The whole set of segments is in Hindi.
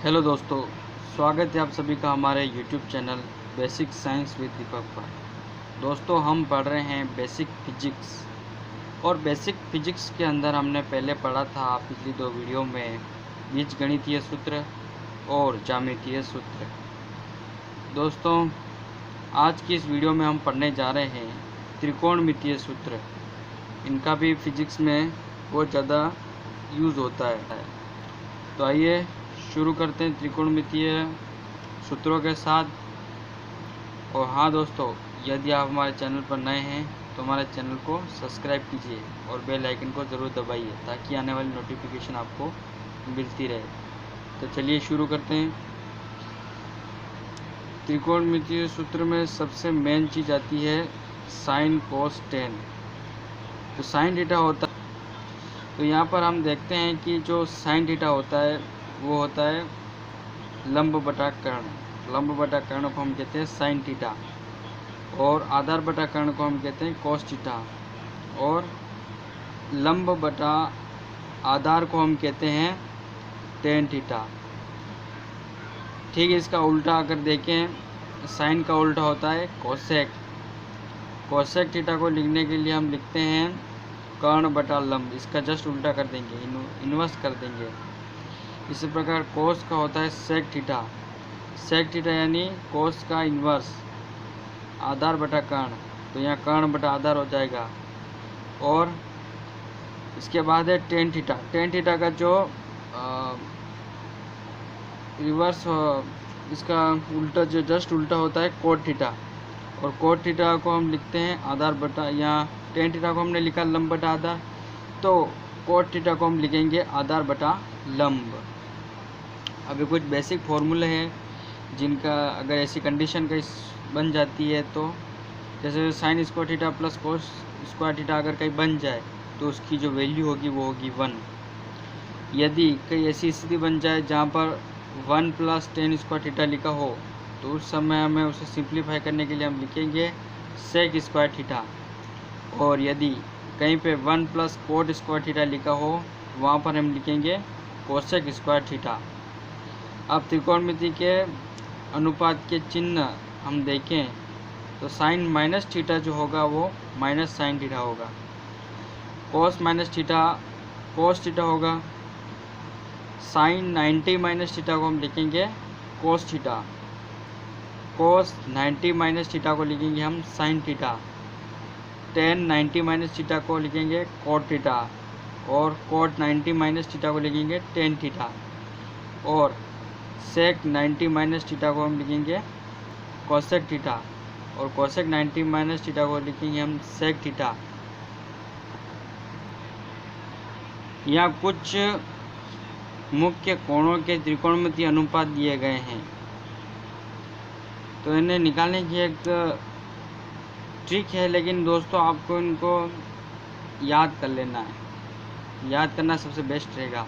हेलो दोस्तों, स्वागत है आप सभी का हमारे YouTube channel basic science with Deepak पर। दोस्तों, हम पढ़ रहे हैं बेसिक फिजिक्स और बेसिक फिजिक्स के अंदर हमने पहले पढ़ा था पिछली दो वीडियो में बीजगणितीय सूत्र और ज्यामितीय सूत्र। दोस्तों, आज की इस वीडियो में हम पढ़ने जा रहे हैं त्रिकोणमितीय सूत्र। इनका भी फिजिक्स में बहुत ज़्यादा यूज़ होता है। तो आइए शुरू करते हैं त्रिकोणमितीय सूत्रों के साथ। और हाँ दोस्तों, यदि आप हमारे चैनल पर नए हैं तो हमारे चैनल को सब्सक्राइब कीजिए और बेल आइकन को ज़रूर दबाइए ताकि आने वाली नोटिफिकेशन आपको मिलती रहे। तो चलिए शुरू करते हैं। त्रिकोणमितीय सूत्र में सबसे मेन चीज़ आती है साइन कोस टेन। तो साइन थीटा होता है, तो यहाँ पर हम देखते हैं कि जो साइन थीटा होता है वो होता है लंब बटा कर्ण। लंब बटा कर्ण को हम कहते हैं साइन थीटा और आधार बटा कर्ण को हम कहते हैं कोस थीटा और लंब बटा आधार को हम कहते हैं टेन थीटा। ठीक है, इसका उल्टा अगर देखें, साइन का उल्टा होता है कोसेक। कोसेक थीटा को लिखने के लिए हम लिखते हैं कर्ण बटा लंब। इसका जस्ट उल्टा कर देंगे, इन्वर्स कर देंगे। इसी प्रकार कोस का होता है सेक थीटा। सेक थीटा यानी कोस का इन्वर्स आधार बटा कर्ण, तो यहाँ कर्ण बटा आधार हो जाएगा। और इसके बाद है टेन थीटा। टेन थीटा का जो रिवर्स इसका उल्टा जो जस्ट उल्टा होता है कोट थीटा। और कोट थीटा को हम लिखते हैं आधार बटा, यहाँ टेन थीटा को हमने लिखा लंब बटा आधार, तो कोट थीटा को हम लिखेंगे आधार बटा लंब। अभी कुछ बेसिक फॉर्मूले हैं जिनका अगर ऐसी कंडीशन का बन जाती है, तो जैसे sine square theta plus cos square theta अगर कहीं बन जाए तो उसकी जो वैल्यू होगी वो होगी 1। यदि कई ऐसी स्थिति बन जाए जहाँ पर 1 प्लस टेन स्क्वायर थीटा लिखा हो, तो उस समय हमें उसे सिंप्लीफाई करने के लिए हम लिखेंगे सेक स्क्वायर थीटा। और यदि कहीं पे 1 प्लस कोट स्क्वायर थीटा लिखा हो, वहाँ पर हम लिखेंगे कोसेक स्क्वायर थीटा। अब त्रिकोणमिति के अनुपात के चिन्ह हम देखें तो साइन माइनस थीटा जो होगा वो माइनस साइन थीटा होगा। कोस माइनस थीटा कोस थीटा होगा। साइन 90 माइनस थीटा को हम लिखेंगे कोस थीटा। कोस 90 माइनस थीटा को लिखेंगे हम sine theta. Ten 90 minus theta को लिखेंगे कोट थीटा और कोट 90 माइनस थीटा को लिखेंगे टेन थीटा। और सेक 90 माइनस थीटा को हम लिखेंगे कोसेक थीटा और कोसेक 90 माइनस थीटा को लिखेंगे हम सेक थीटा। यहाँ कुछ मुख्य कोणों के त्रिकोणमितीय अनुपात दिए गए हैं, तो इन्हें निकालने की एक ट्रिक है, लेकिन दोस्तों आपको इनको याद कर लेना है। याद करना सबसे बेस्ट रहेगा।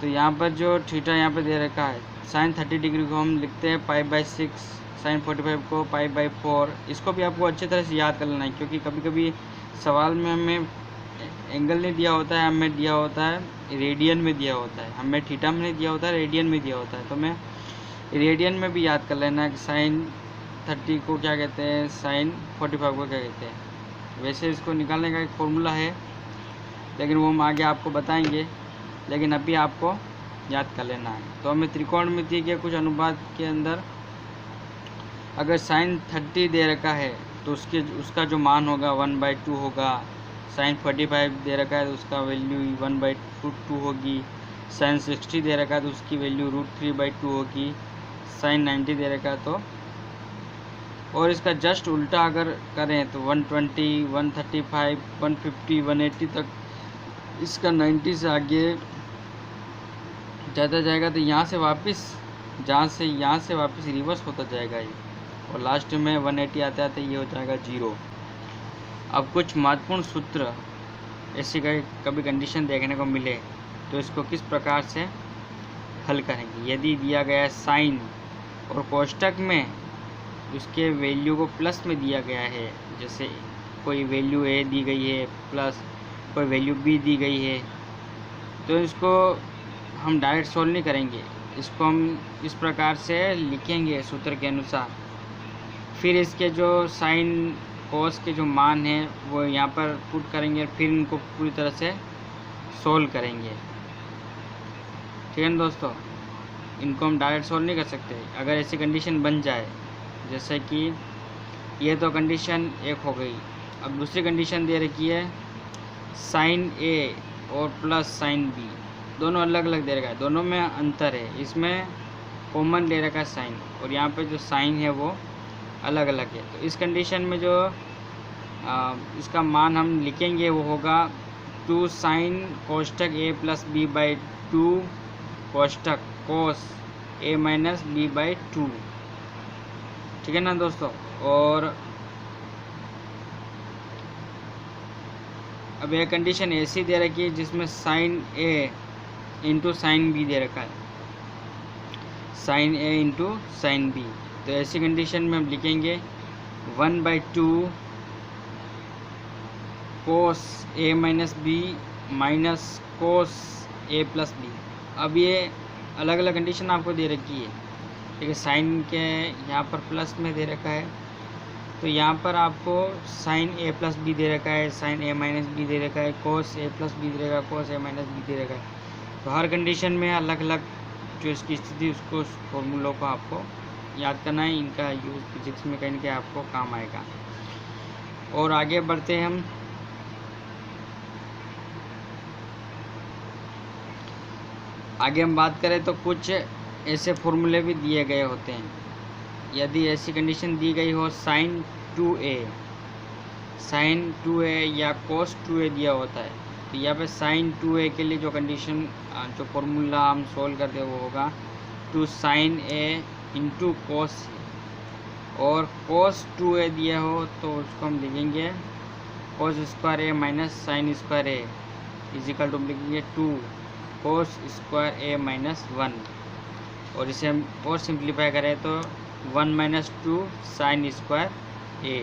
तो यहाँ पर जो थीटा यहाँ पर दे रखा है, साइन 30 डिग्री को हम लिखते हैं π/6, साइन 45 को π/4। इसको भी आपको अच्छी तरह से याद कर लेना है, क्योंकि कभी कभी सवाल में हमें एंगल नहीं दिया होता है, हमें दिया होता है रेडियन में दिया होता है, हमें थीटा में नहीं दिया होता है, रेडियन में दिया होता है। तो मैं रेडियन में भी याद कर लेना है कि साइन 30 को क्या कहते हैं, साइन 45 को क्या कहते हैं। वैसे इसको निकालने का एक फॉर्मूला है, लेकिन वो हम आगे आपको बताएंगे, लेकिन अभी आपको याद कर लेना है। तो हमें त्रिकोणमिति के कुछ अनुपात के अंदर अगर साइन 30 दे रखा है तो उसका जो मान होगा 1/2 होगा। साइन 45 दे रखा है तो उसका वैल्यू 1/2 होगी। साइन 60 दे रखा है तो उसकी वैल्यू √3/2 होगी। साइन 90 दे रखा है तो, और इसका जस्ट उल्टा अगर करें तो 120, 135, 150, 180 तक इसका 90 से आगे ज़्यादा जाएगा, तो यहाँ से वापस रिवर्स होता जाएगा ये, और लास्ट में 180 आते आते ये हो जाएगा 0। अब कुछ महत्वपूर्ण सूत्र ऐसी कभी कंडीशन देखने को मिले तो इसको किस प्रकार से हल करेंगे। यदि दिया गया साइन और कोष्टक में उसके वैल्यू को प्लस में दिया गया है, जैसे कोई वैल्यू ए दी गई है प्लस कोई वैल्यू बी दी गई है, तो इसको हम डायरेक्ट सॉल्व नहीं करेंगे, इसको हम इस प्रकार से लिखेंगे सूत्र के अनुसार। फिर इसके जो साइन कोस के जो मान हैं वो यहाँ पर पुट करेंगे, फिर इनको पूरी तरह से सोल्व करेंगे। ठीक है ना दोस्तों, इनको हम डायरेक्ट सोल्व नहीं कर सकते। अगर ऐसी कंडीशन बन जाए, जैसे कि ये तो कंडीशन एक हो गई, अब दूसरी कंडीशन दे रखी है साइन ए और प्लस साइन बी, दोनों अलग अलग दे रखा है, दोनों में अंतर है। इसमें कॉमन ले रखा है साइन, और यहाँ पे जो साइन है वो अलग अलग है। तो इस कंडीशन में जो इसका मान हम लिखेंगे वो होगा 2 साइन कोष्टक ए प्लस बी बाई 2 कोष्टक cos A minus B by 2। ठीक है ना दोस्तों। और अब यह कंडीशन ऐसी दे रखी है जिसमें साइन ए इंटू साइन बी दे रखा है, साइन ए इंटू साइन बी। तो ऐसी कंडीशन में हम लिखेंगे 1/2 कोस A minus B minus cos A plus B. अब ये अलग अलग कंडीशन आपको दे रखी है। ठीक है, साइन के यहाँ पर प्लस में दे रखा है, तो यहाँ पर आपको साइन ए प्लस बी दे रखा है, साइन ए माइनस बी दे रखा है, कोस ए प्लस बी दे रखा है, कोस ए माइनस बी दे रखा है। तो हर कंडीशन में अलग अलग जो इसकी स्थिति उसको फॉर्मूलों को आपको याद करना है। इनका यूज़ फिजिक्स में कहीं ना कहीं आपको काम आएगा। और आगे बढ़ते हैं हम। आगे हम बात करें तो कुछ ऐसे फॉर्मूले भी दिए गए होते हैं। यदि ऐसी कंडीशन दी गई हो साइन 2a या कोस 2a दिया होता है, तो यहाँ पे साइन 2a के लिए जो कंडीशन जो फॉर्मूला हम सोल्व करते हैं वो होगा 2 साइन a इंटू कोस। और कोस 2a दिया हो तो उसको हम लिखेंगे cos square a minus sine square a equal to लिखेंगे 2 कोस स्क्वायर a माइनस 1। और इसे हम और सिंप्लीफाई करें तो 1 माइनस 2 साइन स्क्वायर a।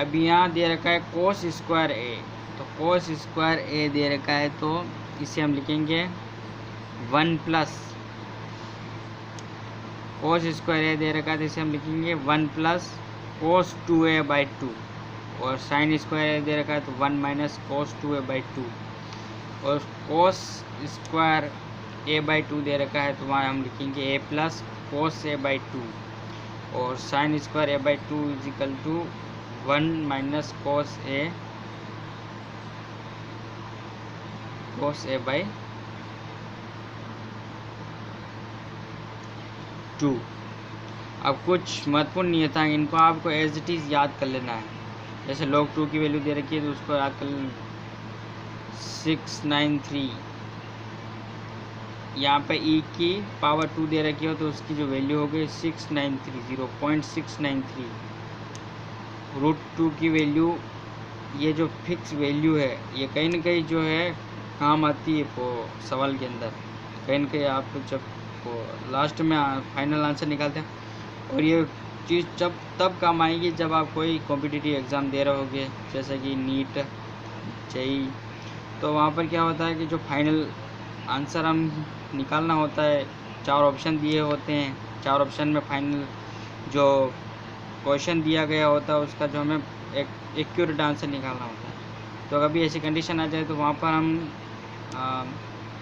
अब यहाँ दे रखा है कोस स्क्वायर a, तो कोस स्क्वायर a दे रखा है तो इसे हम लिखेंगे 1 प्लस कोस स्क्वायर a दे रखा है तो इसे हम लिखेंगे 1 प्लस कोस 2a बाई 2। और साइन स्क्वायर a दे रखा है तो 1 माइनस कोस 2a बाई 2। और कोस स्क्वायर a बाई 2 दे रखा है तो वहाँ हम लिखेंगे a plus cos a by 2। और sine square a by 2 equal to 1 minus cos a by 2। अब कुछ महत्वपूर्ण नियतांक, इनको आपको एज इट इज़ याद कर लेना है। जैसे log 2 की वैल्यू दे रखी है तो उसको याद कर 693। यहाँ पे e की पावर 2 दे रखी हो तो उसकी जो वैल्यू हो गई 693, 0.693। रूट 2 की वैल्यू, ये जो फिक्स वैल्यू है ये कहीं ना कहीं जो है काम आती है वो सवाल के अंदर। कहीं ना कहीं आप जब वो लास्ट में फाइनल आंसर निकालते हैं, और ये चीज़ तब काम आएगी जब आप कोई कॉम्पिटिटिव एग्ज़ाम दे रहे होगे, जैसे कि नीट जेईई। तो वहाँ पर क्या होता है कि जो फाइनल आंसर हम निकालना होता है, 4 ऑप्शन दिए होते हैं, 4 ऑप्शन में फाइनल जो क्वेश्चन दिया गया होता है उसका जो हमें एक एक्यूरेट आंसर निकालना होता है। तो कभी ऐसी कंडीशन आ जाए तो वहाँ पर हम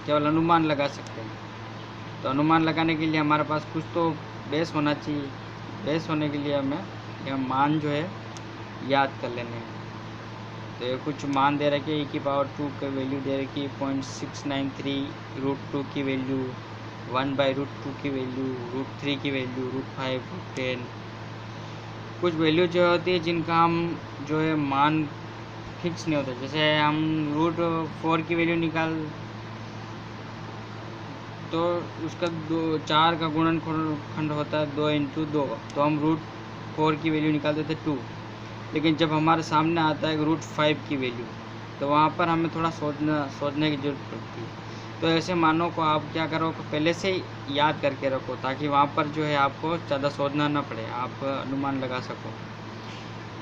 केवल अनुमान लगा सकते हैं। तो अनुमान लगाने के लिए हमारे पास कुछ तो बेस होना चाहिए। बेस होने के लिए हमें यह मान जो है याद कर लेने हैं। तो ये कुछ मान दे रखे, e की पावर 2 की वैल्यू दे रखी है 0.693, रूट 2 की वैल्यू 1/√2 की वैल्यू, रूट 3 की वैल्यू, रूट 5, रूट 10। कुछ वैल्यू जो होती है जिनका हम जो है मान फिक्स नहीं होता। जैसे हम रूट 4 की वैल्यू निकाल तो उसका 4 का गुणनखंड होता है 2 × 2, तो हम रूट 4 की वैल्यू निकाल देते 2। लेकिन जब हमारे सामने आता है रूट 5 की वैल्यू तो वहाँ पर हमें थोड़ा सोचने की ज़रूरत पड़ती है। तो ऐसे मानों को आप क्या करो, पहले से ही याद करके रखो ताकि वहाँ पर जो है आपको ज़्यादा सोचना ना पड़े, आप अनुमान लगा सको।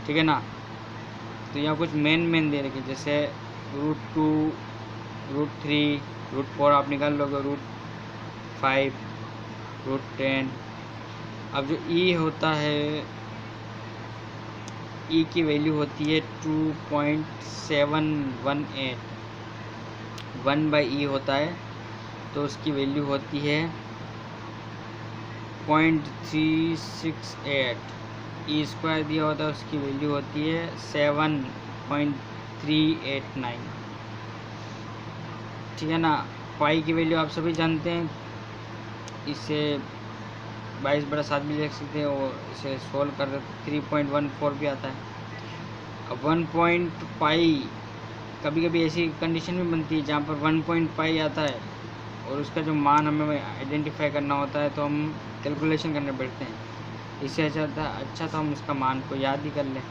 ठीक है ना। तो यहाँ कुछ मेन दे रखे, जैसे रूट 2, रूट 3, रूट 4 आप निकाल लोगे, रूट √10। अब जो ई होता है, ई की वैल्यू होती है 2.718। 1/e होता है तो उसकी वैल्यू होती है 0.368। ई स्क्वायर दिया होता है उसकी वैल्यू होती है 7.389। ठीक है ना। पाई की वैल्यू आप सभी जानते हैं, इसे 22/7 भी लिख सकते हैं और इसे सोल्व कर 3.14 भी आता है। अब 1 पॉइंट पाई, कभी कभी ऐसी कंडीशन भी बनती है जहाँ पर 1 पॉइंट पाई आता है और उसका जो मान हमें आइडेंटिफाई करना होता है तो हम कैलकुलेशन करने बैठते हैं। इससे अच्छा तो हम इसका मान को याद ही कर लें।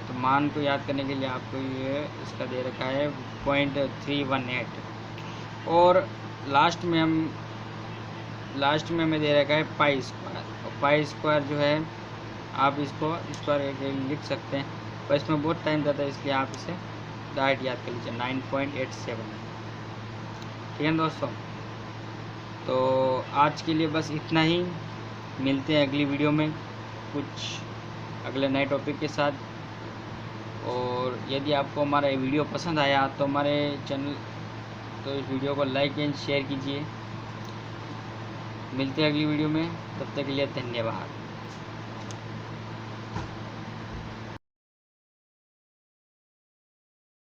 तो मान को याद करने के लिए आपको ये इसका दे रखा है 0.318 और लास्ट में हमें दे रखा है पाई स्क्वायर। और पाई स्क्वायर जो है आप इसको स्क्वायर लिख सकते हैं, पर इसमें बहुत टाइम जाता है, इसलिए आप इसे डायरेक्ट याद कर लीजिए 9.87। ठीक है दोस्तों, तो आज के लिए बस इतना ही। मिलते हैं अगली वीडियो में कुछ अगले नए टॉपिक के साथ। और यदि आपको हमारा वीडियो पसंद आया तो हमारे चैनल, तो इस वीडियो को लाइक एंड शेयर कीजिए। मिलते हैं अगली वीडियो में, तब तक के लिए धन्यवाद।